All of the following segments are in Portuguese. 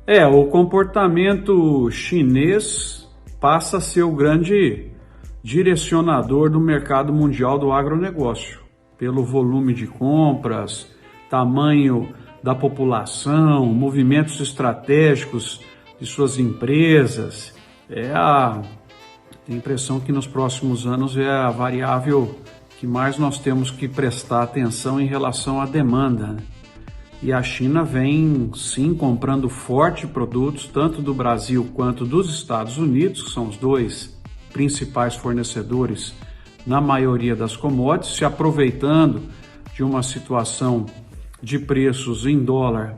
O comportamento chinês passa a ser o grande direcionador do mercado mundial do agronegócio, pelo volume de compras, tamanho da população, movimentos estratégicos de suas empresas. Tenho a impressão que nos próximos anos é a variável que mais nós temos que prestar atenção em relação à demanda, né? E a China vem, sim, comprando forte produtos, tanto do Brasil quanto dos Estados Unidos, que são os dois principais fornecedores na maioria das commodities, se aproveitando de uma situação de preços em dólar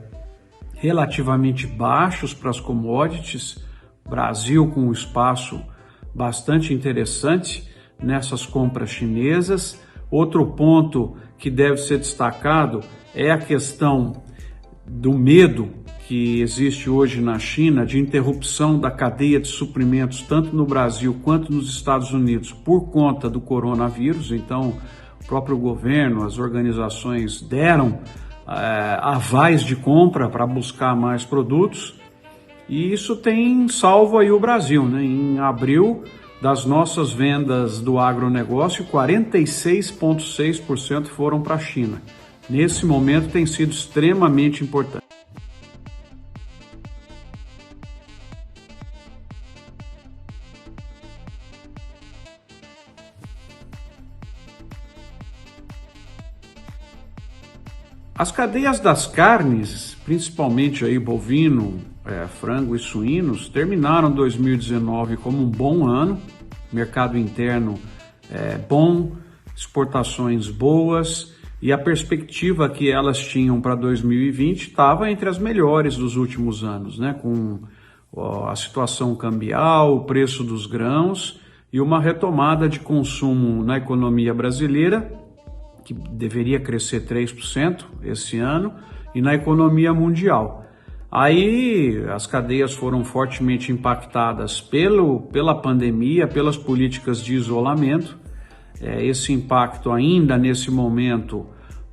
relativamente baixos para as commodities. Brasil com um espaço bastante interessante nessas compras chinesas. Outro ponto que deve ser destacado é a questão do medo que existe hoje na China de interrupção da cadeia de suprimentos, tanto no Brasil quanto nos Estados Unidos, por conta do coronavírus. Então, o próprio governo, as organizações deram avais de compra para buscar mais produtos, e isso tem salvo aí o Brasil, né? Em abril, das nossas vendas do agronegócio, 46,6% foram para a China. Nesse momento tem sido extremamente importante. As cadeias das carnes, principalmente aí bovino, frango e suínos, terminaram 2019 como um bom ano, mercado interno bom, exportações boas, e a perspectiva que elas tinham para 2020 estava entre as melhores dos últimos anos, né? Com a situação cambial, o preço dos grãos e uma retomada de consumo na economia brasileira, que deveria crescer 3% esse ano, e na economia mundial. Aí as cadeias foram fortemente impactadas pela pandemia, pelas políticas de isolamento. Esse impacto ainda nesse momento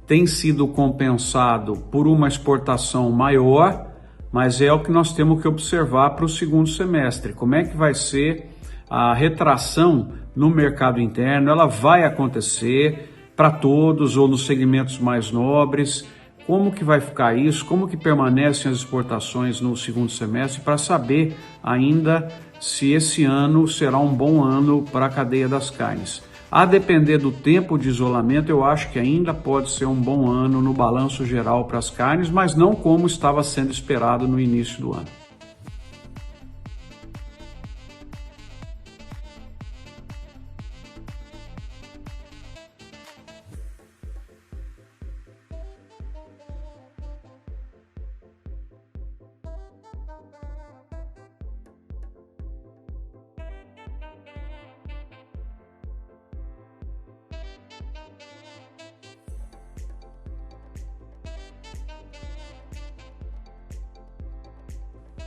tem sido compensado por uma exportação maior, mas é o que nós temos que observar para o segundo semestre. Como é que vai ser a retração no mercado interno? Ela vai acontecer para todos ou nos segmentos mais nobres? Como que vai ficar isso? Como que permanecem as exportações no segundo semestre, para saber ainda se esse ano será um bom ano para a cadeia das carnes. A depender do tempo de isolamento, eu acho que ainda pode ser um bom ano no balanço geral para as carnes, mas não como estava sendo esperado no início do ano.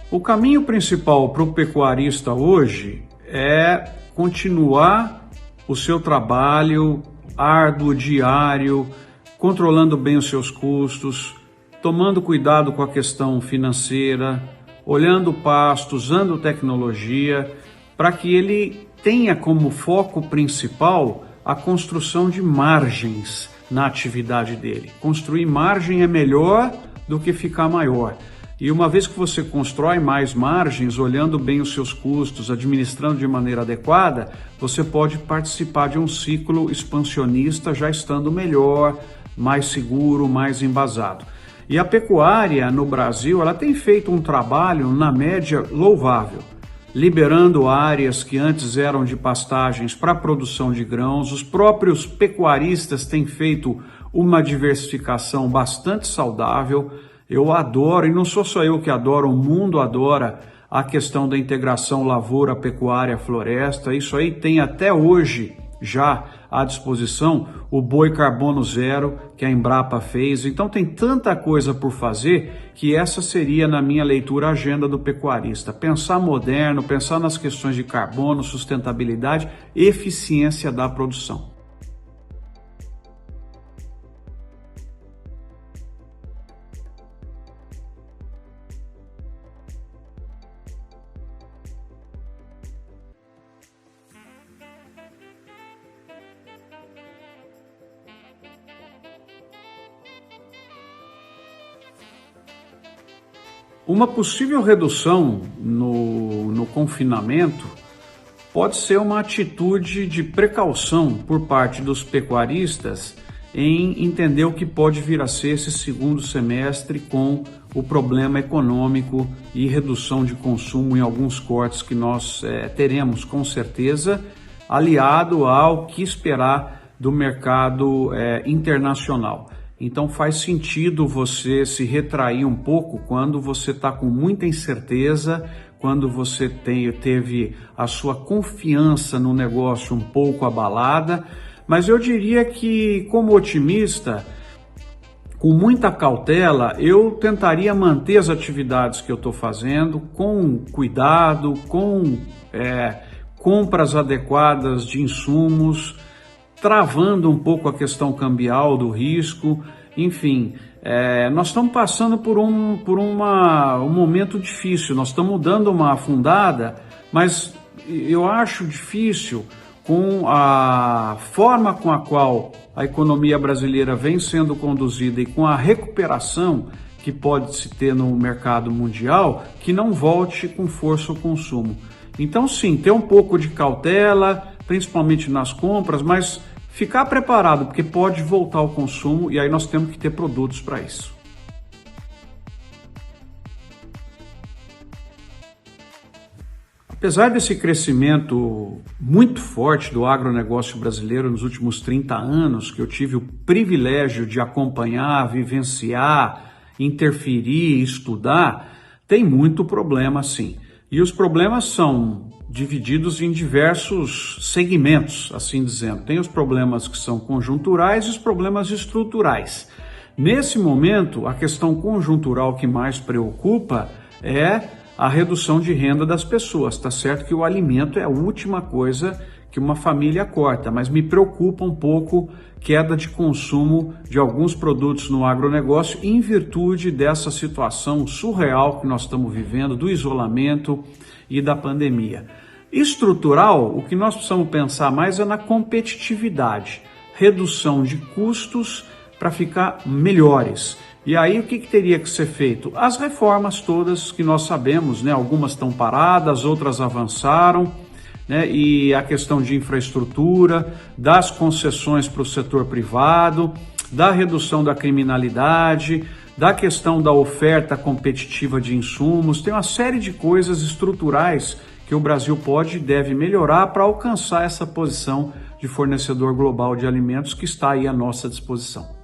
O caminho principal para o pecuarista hoje é continuar o seu trabalho árduo, diário, controlando bem os seus custos, tomando cuidado com a questão financeira, olhando o pasto, usando tecnologia, para que ele tenha como foco principal a construção de margens na atividade dele. Construir margem é melhor do que ficar maior. E uma vez que você constrói mais margens, olhando bem os seus custos, administrando de maneira adequada, você pode participar de um ciclo expansionista já estando melhor, mais seguro, mais embasado. E a pecuária no Brasil, ela tem feito um trabalho, na média, louvável, liberando áreas que antes eram de pastagens para a produção de grãos. Os próprios pecuaristas têm feito uma diversificação bastante saudável. Eu adoro, e não sou só eu que adoro, o mundo adora a questão da integração lavoura, pecuária, floresta. Isso aí tem até hoje já à disposição o boi carbono zero que a Embrapa fez. Então tem tanta coisa por fazer que essa seria, na minha leitura, a agenda do pecuarista. Pensar moderno, pensar nas questões de carbono, sustentabilidade, eficiência da produção. Uma possível redução no confinamento pode ser uma atitude de precaução por parte dos pecuaristas em entender o que pode vir a ser esse segundo semestre com o problema econômico e redução de consumo em alguns cortes que nós teremos com certeza, aliado ao que esperar do mercado internacional. Então faz sentido você se retrair um pouco quando você está com muita incerteza, quando você teve a sua confiança no negócio um pouco abalada, mas eu diria que, como otimista, com muita cautela, eu tentaria manter as atividades que eu estou fazendo com cuidado, com compras adequadas de insumos, travando um pouco a questão cambial do risco, enfim, nós estamos passando por um momento difícil, nós estamos dando uma afundada, mas eu acho difícil, com a forma com a qual a economia brasileira vem sendo conduzida e com a recuperação que pode se ter no mercado mundial, que não volte com força o consumo. Então sim, ter um pouco de cautela, principalmente nas compras, mas ficar preparado, porque pode voltar ao consumo e aí nós temos que ter produtos para isso. Apesar desse crescimento muito forte do agronegócio brasileiro nos últimos 30 anos, que eu tive o privilégio de acompanhar, vivenciar, interferir, estudar, tem muito problema sim. E os problemas são divididos em diversos segmentos, assim dizendo. Tem os problemas que são conjunturais e os problemas estruturais. Nesse momento, a questão conjuntural que mais preocupa é a redução de renda das pessoas. Está certo que o alimento é a última coisa que uma família corta, mas me preocupa um pouco queda de consumo de alguns produtos no agronegócio em virtude dessa situação surreal que nós estamos vivendo, do isolamento e da pandemia. Estrutural, o que nós precisamos pensar mais é na competitividade, redução de custos para ficar melhores. E aí o que teria que ser feito? As reformas todas que nós sabemos, né? Algumas estão paradas, outras avançaram, né? E a questão de infraestrutura, das concessões para o setor privado, da redução da criminalidade, da questão da oferta competitiva de insumos, tem uma série de coisas estruturais que o Brasil pode e deve melhorar para alcançar essa posição de fornecedor global de alimentos que está aí à nossa disposição.